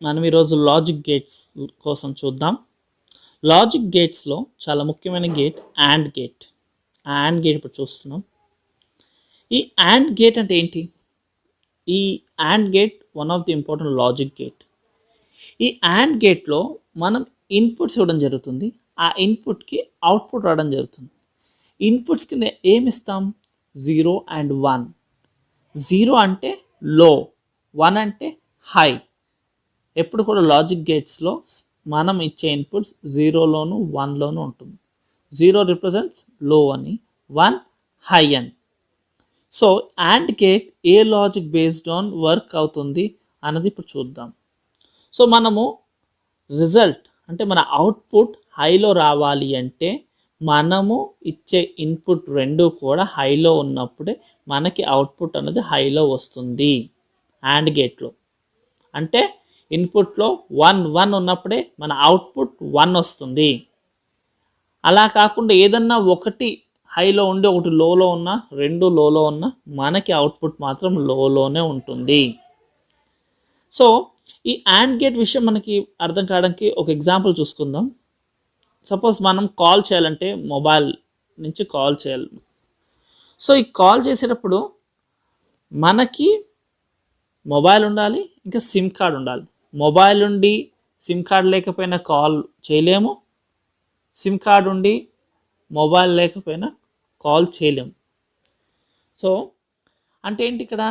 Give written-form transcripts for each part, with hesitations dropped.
మనం ఈరోజు logic gates కోసం చూద్దాం. లాజిక్ గేట్స్లో చాలా ముఖ్యమైన gate AND gate. AND gate ఇప్పుడు చూస్తున్నాం. ఈ AND గేట్ అంటే ఏంటి? ఈ AND gate one of the important logic gate. ఈ AND గేట్లో మనం ఇన్పుట్స్ ఇవ్వడం జరుగుతుంది. ఆ ఇన్పుట్కి అవుట్పుట్ రావడం జరుగుతుంది. ఇన్పుట్స్ కింద ఏమి ఇస్తాం? 0 and 1. 0 అంటే లో, 1 అంటే హై. ఎప్పుడు కూడా లాజిక్ గేట్స్లో మనం ఇచ్చే ఇన్పుట్స్ 0లోను 1లోను ఉంటుంది. 0 రిప్రజెంట్స్ లో అని, 1 హై అని. So AND gate A logic based on work అవుతుంది అన్నది ఇప్పుడు చూద్దాం. సో మనము రిజల్ట్ అంటే మన అవుట్పుట్ హైలో రావాలి అంటే మనము ఇచ్చే ఇన్పుట్ రెండు కూడా హైలో ఉన్నప్పుడే మనకి అవుట్పుట్ అనేది హైలో వస్తుంది AND గేట్లో. అంటే ఇన్పుట్లో 1 ఉన్నప్పుడే మన అవుట్పుట్ 1 వస్తుంది. అలా కాకుండా ఏదన్నా ఒకటి హైలో ఉండి ఒకటి లోలో ఉన్నా, రెండు లోలో ఉన్నా మనకి అవుట్పుట్ మాత్రం లోలోనే ఉంటుంది. సో ఈ AND గేట్ విషయం మనకి అర్థం కావడానికి ఒక ఎగ్జాంపుల్ చూసుకుందాం. సపోజ్ మనం కాల్ చేయాలంటే మొబైల్ నుంచి కాల్ చేయాలి. సో ఈ కాల్ చేసేటప్పుడు మనకి మొబైల్ ఉండాలి, ఇంకా సిమ్ కార్డ్ ఉండాలి. మొబైల్ ఉండి సిమ్ కార్డ్ లేకపోయినా కాల్ చేయలేము, సిమ్ కార్డ్ ఉండి మొబైల్ లేకపోయినా కాల్ చేయలేము. సో అంటే ఏంటి, ఇక్కడ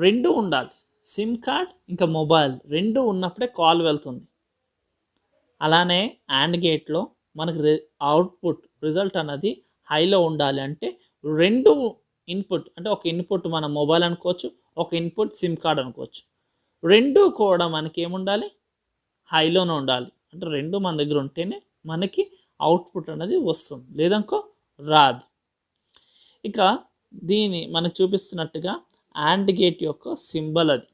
రెండు ఉండాలి, సిమ్ కార్డ్ ఇంకా మొబైల్ రెండు ఉన్నప్పుడే కాల్ వెళ్తుంది. అలానే AND గేట్లో మనకు అవుట్పుట్ రిజల్ట్ అన్నది హైలో ఉండాలి అంటే రెండు ఇన్పుట్, అంటే ఒక ఇన్పుట్ మన మొబైల్ అనుకోవచ్చు, ఒక ఇన్పుట్ సిమ్ కార్డ్ అనుకోవచ్చు. రెండు కూడా మనకి ఏముండాలి, హైలోనే ఉండాలి. అంటే రెండు మన దగ్గర ఉంటేనే మనకి అవుట్పుట్ అనేది వస్తుంది, లేదనుకో రాదు. ఇక దీన్ని మనకు చూపిస్తున్నట్టుగా AND గేట్ యొక్క సింబల్ అది.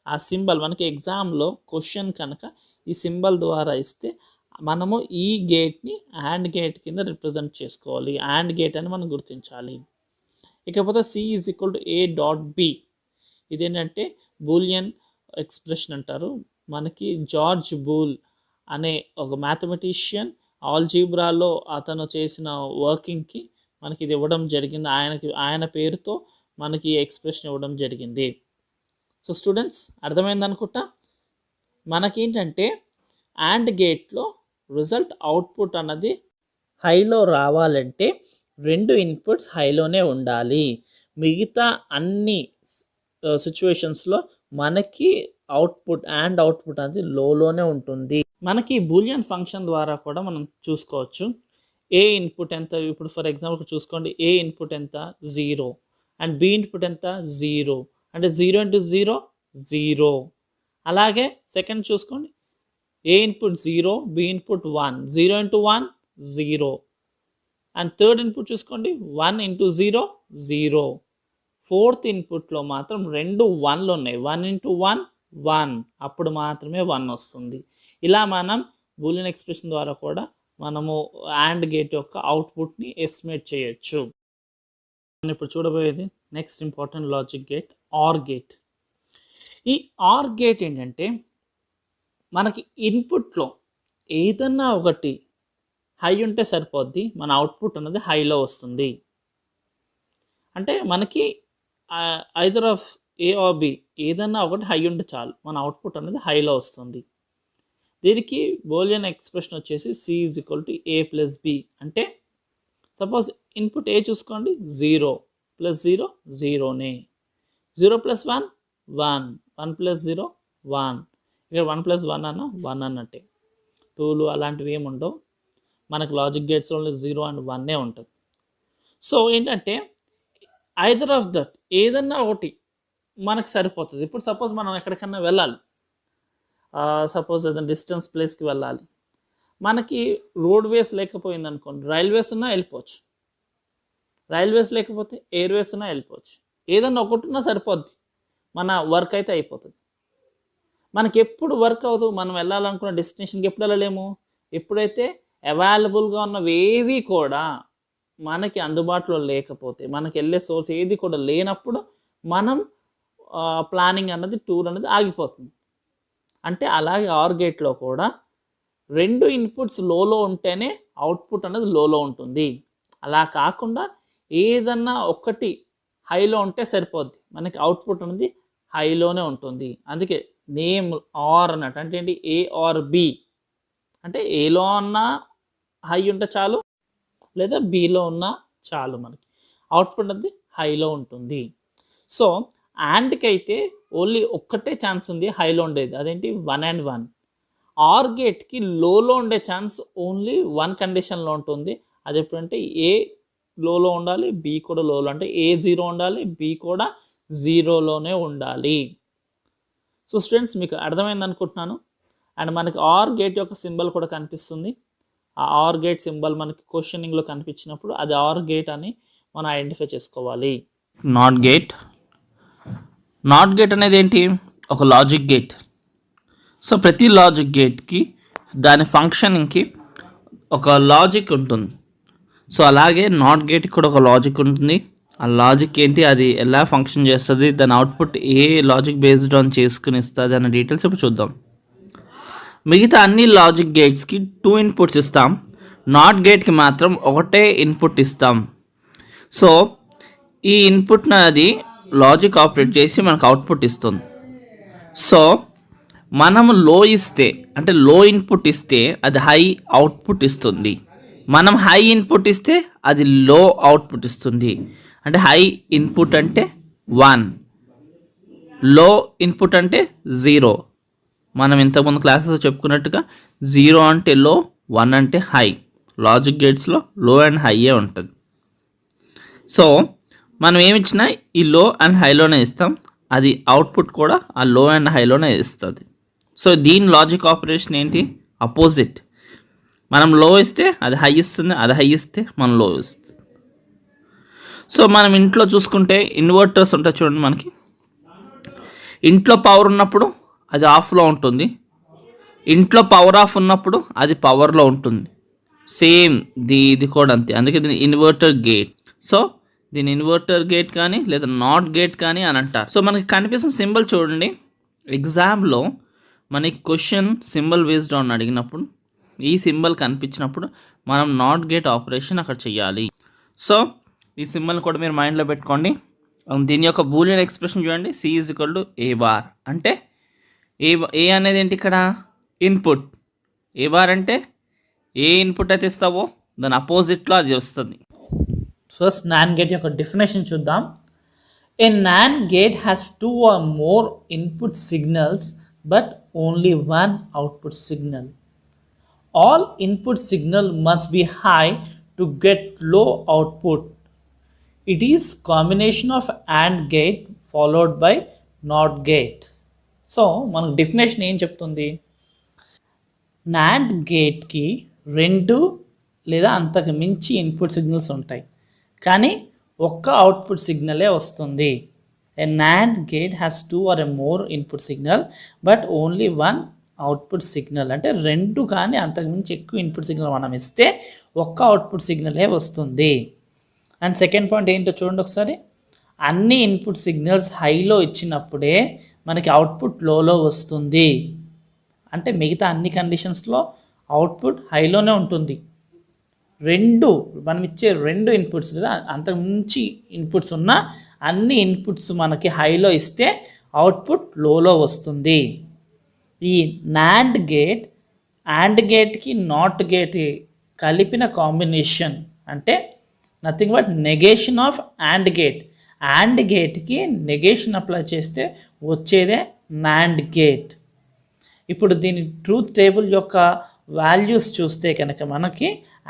ఆ సింబల్ మనకి ఎగ్జామ్లో క్వశ్చన్ కనుక ఈ సింబల్ ద్వారా ఇస్తే మనము ఈ గేట్ని AND గేట్ కింద రిప్రజెంట్ చేసుకోవాలి. AND గేట్ అని మనం గుర్తించాలి. ఇకపోతే C=A.B. ఇదేంటంటే బూలియన్ ఎక్స్ప్రెషన్ అంటారు. మనకి జార్జ్ బూల్ అనే ఒక మ్యాథమెటిషియన్ ఆల్జీబ్రాలో అతను చేసిన వర్కింగ్కి మనకి ఇది ఇవ్వడం జరిగింది. ఆయన పేరుతో మనకి ఎక్స్ప్రెషన్ ఇవ్వడం జరిగింది. సో స్టూడెంట్స్ అర్థమైంది అనుకుంటా. మనకేంటంటే AND గేట్లో రిజల్ట్ అవుట్పుట్ అన్నది హైలో రావాలంటే రెండు ఇన్పుట్స్ హైలోనే ఉండాలి. మిగతా అన్ని సిచ్యువేషన్స్లో మనకి అవుట్పుట్ అవుట్పుట్ అనేది లోలోనే ఉంటుంది. మనకి బూలియన్ ఫంక్షన్ ద్వారా కూడా మనం చూసుకోవచ్చు. ఏ ఇన్పుట్ ఎంత, ఇప్పుడు ఫర్ ఎగ్జాంపుల్ చూసుకోండి, ఏ ఇన్పుట్ ఎంత 0 అండ్ బి ఇన్పుట్ ఎంత 0, అంటే 0 × 0 0. అలాగే సెకండ్ చూసుకోండి, A input 0, B input 1, 0 × 1 0. And third input చూసుకోండి 1 × 0 0. ఫోర్త్ ఇన్పుట్లో మాత్రం రెండు 1లు ఉన్నాయి, 1 × 1 1, అప్పుడు మాత్రమే 1 వస్తుంది. ఇలా మనం బూలియన్ ఎక్స్ప్రెషన్ ద్వారా కూడా మనము AND గేట్ యొక్క అవుట్పుట్ని ఎస్టిమేట్ చేయొచ్చు. మనం ఇప్పుడు చూడబోయేది next important logic gate OR gate. ఈ OR గేట్ ఏంటంటే మనకి ఇన్పుట్లో ఏదన్నా ఒకటి హై ఉంటే సరిపోద్ది, మన అవుట్పుట్ అనేది హైలో వస్తుంది. అంటే మనకి either of A or B ఏదన్నా ఒకటి హై ఉంటే చాలు, మన అవుట్పుట్ అనేది హైలో వస్తుంది. దీనికి బూలియన్ ఎక్స్ప్రెషన్ వచ్చేసి C=A+B. అంటే సపోజ్ ఇన్పుట్ ఏ చూసుకోండి, 0 + 0 0నే, 0 + 1 1, 1 + 0 1. ఇక్కడ 1 + 1 అన్న 1 అన్నట్టే, 2లు అలాంటివి ఏమి ఉండవు. మనకు లాజిక్ గేట్స్లో 0 and 1 ఉంటుంది. సో ఏంటంటే ఐదర్ ఆఫ్ దట్ ఏదన్నా ఒకటి మనకు సరిపోతుంది. ఇప్పుడు సపోజ్ మనం ఎక్కడికన్నా వెళ్ళాలి, సపోజ్ ఏదైనా డిస్టెన్స్ ప్లేస్కి వెళ్ళాలి, మనకి రోడ్వేస్ లేకపోయింది అనుకోండి, రైల్వేస్ ఉన్నా వెళ్ళిపోవచ్చు. రైల్వేస్ లేకపోతే ఎయిర్వేస్ ఉన్నా వెళ్ళిపోవచ్చు. ఏదన్నా ఒకటి ఉన్నా సరిపోద్ది, మన వర్క్ అయితే అయిపోతుంది. మనకి ఎప్పుడు వర్క్ అవుతుంది, మనం వెళ్ళాలనుకున్న డెస్టినేషన్కి ఎప్పుడు వెళ్ళలేము, ఎప్పుడైతే అవైలబుల్గా ఉన్నవి ఏవి కూడా మనకి అందుబాటులో లేకపోతే, మనకి వెళ్ళే సోర్స్ ఏది కూడా లేనప్పుడు మనం ప్లానింగ్ అన్నది, టూర్ అనేది ఆగిపోతుంది. అంటే అలాగే ఆర్ గేట్లో కూడా 2 ఇన్పుట్స్ లోలో ఉంటేనే అవుట్పుట్ అనేది లోలో ఉంటుంది. అలా కాకుండా ఏదన్నా ఒకటి హైలో ఉంటే సరిపోద్ది, మనకి అవుట్పుట్ అనేది హైలోనే ఉంటుంది. అందుకే నేమ్ ఆర్ అన్నట్టు అంటే ఏంటి, ఏ ఆర్ బి అంటే ఏలో ఉన్న హై ఉంటే చాలు, లేదా బిలో ఉన్న చాలు, మనకి అవుట్పుట్ అనేది హైలో ఉంటుంది. సో యాండ్కి అయితే ఓన్లీ ఒక్కటే ఛాన్స్ ఉంది హైలో ఉండేది, అదేంటి 1 and 1. ఆర్ గేట్కి లోలో ఉండే ఛాన్స్ ఓన్లీ 1 కండిషన్లో ఉంటుంది. అది ఎప్పుడంటే ఏ లోలో ఉండాలి, బి కూడా లోలో, అంటే ఏ 0 ఉండాలి, బి కూడా 0లోనే ఉండాలి. సో స్టూడెంట్స్ మీకు అర్థమైంది అనుకుంటున్నాను. అండ్ మనకి ఆర్ గేట్ యొక్క సింబల్ కూడా కనిపిస్తుంది. ఆ ఆర్ గేట్ సింబల్ మనకి క్వశ్చనింగ్లో కనిపించినప్పుడు అది ఆర్ గేట్ అని మనం ఐడెంటిఫై చేసుకోవాలి. నాట్ గేట్, నాట్ గేట్ అనేది ఏంటి, ఒక లాజిక్ గేట్. సో ప్రతి లాజిక్ గేట్కి దాని ఫంక్షనింగ్కి ఒక లాజిక్ ఉంటుంది. సో అలాగే నాట్ గేట్కి కూడా ఒక లాజిక్ ఉంటుంది. ఆ లాజిక్ ఏంటి, అది ఎలా ఫంక్షన్ చేస్తుంది, దాని output A logic based on చేసుకుని ఇస్తుంది అనే డీటెయిల్స్ ఇప్పుడు చూద్దాం. మిగతా అన్ని లాజిక్ గేట్స్కి 2 ఇన్పుట్స్ ఇస్తాం, నాట్ గేట్కి మాత్రం ఒకటే ఇన్పుట్ ఇస్తాం. సో ఈ ఇన్పుట్ని అది లాజిక్ ఆపరేట్ చేసి మనకు అవుట్పుట్ ఇస్తుంది. సో మనము లో ఇస్తే, అంటే లో ఇన్పుట్ ఇస్తే అది హై అవుట్పుట్ ఇస్తుంది. మనం హై ఇన్పుట్ ఇస్తే అది లో అవుట్పుట్ ఇస్తుంది. అంటే హై ఇన్పుట్ అంటే 1, లో ఇన్పుట్ అంటే 0. మనం ఇంతకుముందు క్లాసెస్ చెప్పుకున్నట్టుగా 0 అంటే లో, 1 అంటే హై. లాజిక్ గేట్స్లో లో అండ్ హైయే ఉంటుంది. సో మనం ఏమిచ్చినా ఈ లో అండ్ హైలోనే ఇస్తాం, అది అవుట్పుట్ కూడా ఆ లో అండ్ హైలోనే ఇస్తుంది. సో దీని లాజిక్ ఆపరేషన్ ఏంటి, అపోజిట్. మనం లో ఇస్తే అది హై ఇస్తుంది, అది హై ఇస్తే మనం లో ఇస్తుంది. సో మనం ఇంట్లో చూసుకుంటే ఇన్వర్టర్స్ ఉంటాయి చూడండి, మనకి ఇంట్లో పవర్ ఉన్నప్పుడు అది ఆఫ్లో ఉంటుంది, ఇంట్లో పవర్ ఆఫ్ ఉన్నప్పుడు అది పవర్లో ఉంటుంది. సేమ్ ఇది కూడా అంతే. అందుకే దీని ఇన్వర్టర్ గేట్. సో దీని ఇన్వర్టర్ గేట్ కానీ లేదా నాట్ గేట్ కానీ అని అంటారు. సో మనకి కనిపిస్తున్న సింబల్ చూడండి, ఎగ్జామ్లో మనకి క్వశ్చన్ సింబల్ బేస్డ్ ఆన్ అడిగినప్పుడు ఈ సింబల్ కనిపించినప్పుడు మనం నాట్ గేట్ ఆపరేషన్ అక్కడ చేయాలి. సో ఈ సింబల్ని కూడా మీరు మైండ్లో పెట్టుకోండి. దీని యొక్క బూలియన్ ఎక్స్ప్రెషన్ చూడండి, C is equal to A bar. అంటే ఏ అనేది ఏంటి, ఇక్కడ ఇన్పుట్. ఏ బార్ అంటే ఏ ఇన్పుట్ అయితే ఇస్తావో దాని అపోజిట్లో అది వస్తుంది. ఫస్ట్ నాన్ గేట్ యొక్క డెఫినేషన్ చూద్దాం. A NAND gate has 2 or more input signals but only 1 output signal. All input signal must be high to get low output. It is combination of AND gate followed by NOT gate. So మనకు definition ఏం చెప్తుంది, NAND గేట్కి 2 లేదా అంతకు మించి input signals ఉంటాయి, కానీ ఒక్క output సిగ్నలే వస్తుంది. A NAND gate has 2 or more input signal but only 1 output signal. అంటే 2 కానీ అంతకు మించి ఎక్కువ ఇన్పుట్ సిగ్నల్ మనం ఇస్తే ఒక్క అవుట్పుట్ సిగ్నలే వస్తుంది. అండ్ సెకండ్ పాయింట్ ఏంటో చూడండి ఒకసారి, అన్ని ఇన్పుట్ సిగ్నల్స్ హైలో ఇచ్చినప్పుడే మనకి అవుట్పుట్ లోలో వస్తుంది. అంటే మిగతా అన్ని కండిషన్స్లో అవుట్పుట్ హైలోనే ఉంటుంది. మనం ఇచ్చే 2 ఇన్పుట్స్ లేదా అంతకు మించి ఇన్పుట్స్ ఉన్న అన్ని ఇన్పుట్స్ మనకి హైలో ఇస్తే అవుట్పుట్ లోలో వస్తుంది. ఈ నాండ్ గేట్ యాండ్ గేట్కి నాట్ గేట్ కలిపిన కాంబినేషన్, అంటే nothing but negation of AND gate. AND గేట్కి నెగేషన్ అప్లై చేస్తే వచ్చేదే నాండ్ గేట్. ఇప్పుడు దీని ట్రూత్ టేబుల్ యొక్క వాల్యూస్ చూస్తే కనుక మనకి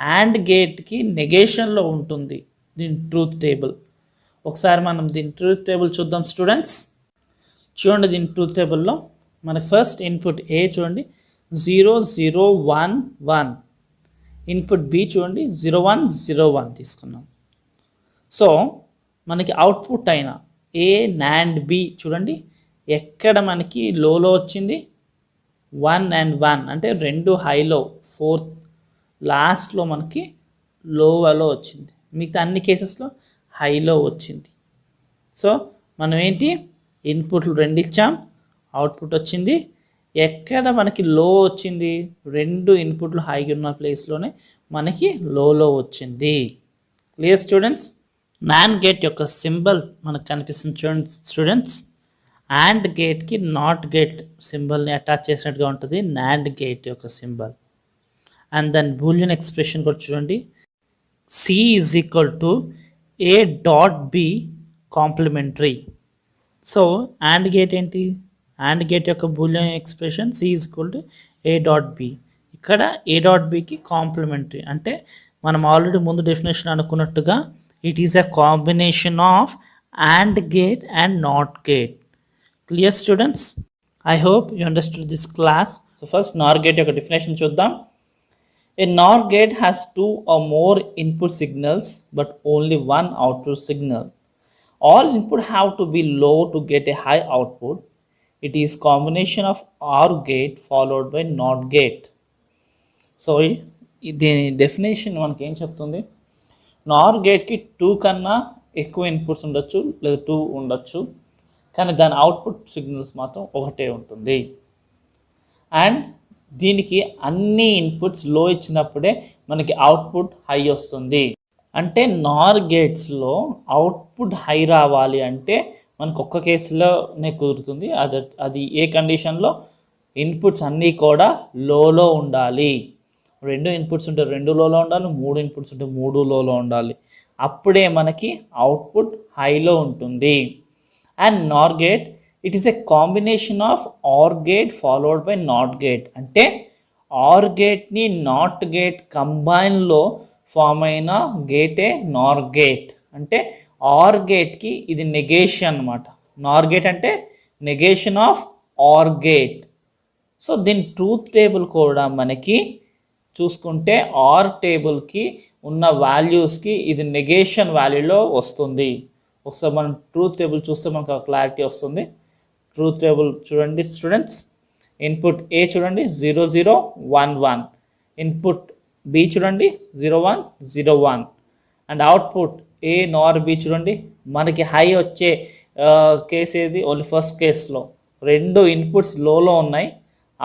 యాండ్ గేట్కి నెగేషన్లో ఉంటుంది దీని ట్రూత్ టేబుల్. ఒకసారి మనం దీని ట్రూత్ టేబుల్ చూద్దాం స్టూడెంట్స్. చూడండి, దీని ట్రూత్ టేబుల్లో మనకి ఫస్ట్ ఇన్పుట్ ఏ చూడండి 0 0 1 1, ఇన్పుట్ బి చూడండి 0 1 0 1 తీసుకున్నాం. సో మనకి అవుట్పుట్ అయిన ఏ నాండ్ బి చూడండి ఎక్కడ మనకి లోలో వచ్చింది, 1 and 1 అంటే 2 హైలో, 4 లాస్ట్లో మనకి లోవలో వచ్చింది. మిగతా అన్ని కేసెస్లో హైలో వచ్చింది. సో మనం ఏంటి, ఇన్పుట్లు 2 ఇచ్చాం, అవుట్పుట్ వచ్చింది. ఎక్కడ మనకి లో వచ్చింది? రెండు ఇన్పుట్లు హైగా ఉన్న ప్లేస్లోనే మనకి లోలో వచ్చింది. Clear students? నాన్ గేట్ యొక్క సింబల్ మనకు కనిపిస్తుంది చూడండి స్టూడెంట్స్. అండ్ గేట్కి నాట్ గేట్ సింబల్ని అటాచ్ చేసినట్టుగా ఉంటుంది నాండ్ గేట్ యొక్క సింబల్. అండ్ దాని బూలియన్ ఎక్స్ప్రెషన్ కూడా చూడండి, C is equal to A dot B complementary. So AND gate ఏంటి? అండ్ గేట్ యొక్క boolean expression C is equal to A dot B. ఇక్కడ ఏ డాట్ బికి కాంప్లిమెంటరీ అంటే మనం already ముందు డెఫినేషన్ అనుకున్నట్టుగా it is a combination of and gate and not gate. Clear students? I hope you understood this class. So first NOR gate యొక్క definition చూద్దాం. A NOR gate has two or more input signals but only one output signal. All input have to be low to get a high output. It is combination of OR gate followed by NOT gate. So దీని definition మనకి ఏం చెప్తుంది? NOR గేట్కి 2 కన్నా ఎక్కువ inputs ఉండొచ్చు లేదా 2 ఉండొచ్చు, కానీ దాని అవుట్పుట్ సిగ్నల్స్ మాత్రం ఒకటే ఉంటుంది. అండ్ దీనికి అన్ని ఇన్పుట్స్ లో ఇచ్చినప్పుడే మనకి అవుట్పుట్ హై వస్తుంది. అంటే నార్ గేట్స్లో అవుట్పుట్ హై రావాలి అంటే మనకు ఒక్క కేసులోనే కుదురుతుంది. అది ఏ కండిషన్లో? ఇన్పుట్స్ అన్నీ కూడా లోలో ఉండాలి. 2 ఇన్పుట్స్ ఉంటే 2 లోలో ఉండాలి, 3 ఇన్పుట్స్ ఉంటే 3 లోలో ఉండాలి. అప్పుడే మనకి అవుట్పుట్ హైలో ఉంటుంది. And NOR gate it is a combination of OR gate followed by NOT gate. అంటే ఆర్ గేట్ని నాట్ గేట్ కంబైన్లో ఫామ్ అయిన గేటే నార్ గేట్. అంటే ఆర్ గేట్కి ఇది నెగేషన్ అనమాట. నార్ గేట్ అంటే negation of OR gate. So దీని ట్రూత్ టేబుల్ కూడా మనకి చూసుకుంటే ఆర్ టేబుల్కి ఉన్న వాల్యూస్కి ఇది నెగేషన్ వాల్యూలో వస్తుంది. ఒకసారి మనం ట్రూత్ టేబుల్ చూస్తే మనకు క్లారిటీ వస్తుంది. ట్రూత్ టేబుల్ చూడండి స్టూడెంట్స్. ఇన్పుట్ ఏ చూడండి 0 0 1 1, ఇన్పుట్ బి చూడండి 0 1 0 1, and output A Nar B చూడండి. మనకి హై వచ్చే కేసు ఏది? ఓన్లీ ఫస్ట్ కేసులో 2 ఇన్పుట్స్ లోలో ఉన్నాయి,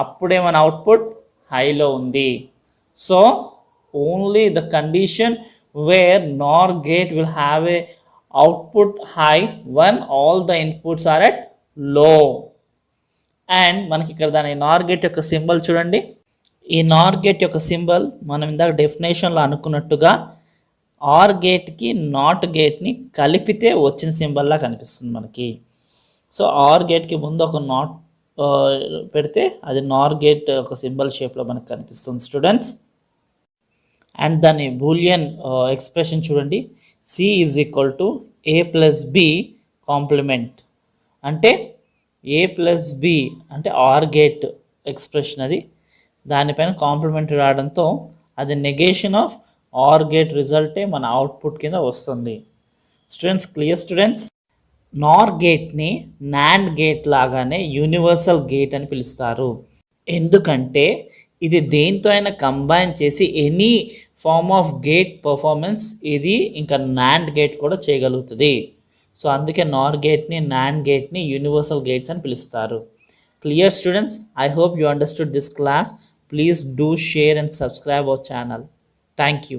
అప్పుడే మన అవుట్పుట్ హైలో ఉంది. So only the condition where NOR gate will have a output high when all the inputs are at low. And మనకి ఇక్కడ దాని నార్ గేట్ యొక్క సింబల్ చూడండి. ఈ నార్ గేట్ యొక్క సింబల్ మనం ఇందాక డెఫినేషన్లో అనుకున్నట్టుగా ఆర్ గేట్కి నాట్ గేట్ని కలిపితే వచ్చిన సింబల్లా కనిపిస్తుంది మనకి. సో ఆర్ గేట్కి ముందు ఒక నాట్ పెడితే అది నార్ గేట్ ఒక సింబల్ షేప్లో మనకు కనిపిస్తుంది స్టూడెంట్స్. అండ్ దాని బూలియన్ ఎక్స్ప్రెషన్ చూడండి, C is equal to A plus B complement. అంటే ఏ ప్లస్ బి అంటే ఆర్ గేట్ ఎక్స్ప్రెషన్, అది దానిపైన కాంప్లిమెంట్ రావడంతో అది నెగేషన్ ఆఫ్ ఆర్ గేట్ రిజల్టే మన అవుట్పుట్ కింద వస్తుంది. Students clear students? నార్ గేట్ని నాండ్ గేట్ లాగానే యూనివర్సల్ గేట్ అని పిలుస్తారు. ఎందుకంటే ఇది దేంతో అయినా కంబైన్ చేసి any form of gate performance ఇది ఇంకా నాండ్ గేట్ కూడా చేయగలుగుతుంది. సో అందుకే నార్ గేట్ని నాండ్ గేట్ని యూనివర్సల్ గేట్స్ అని పిలుస్తారు. Clear students? I hope you understood this class. Please do share and subscribe our channel. Thank you.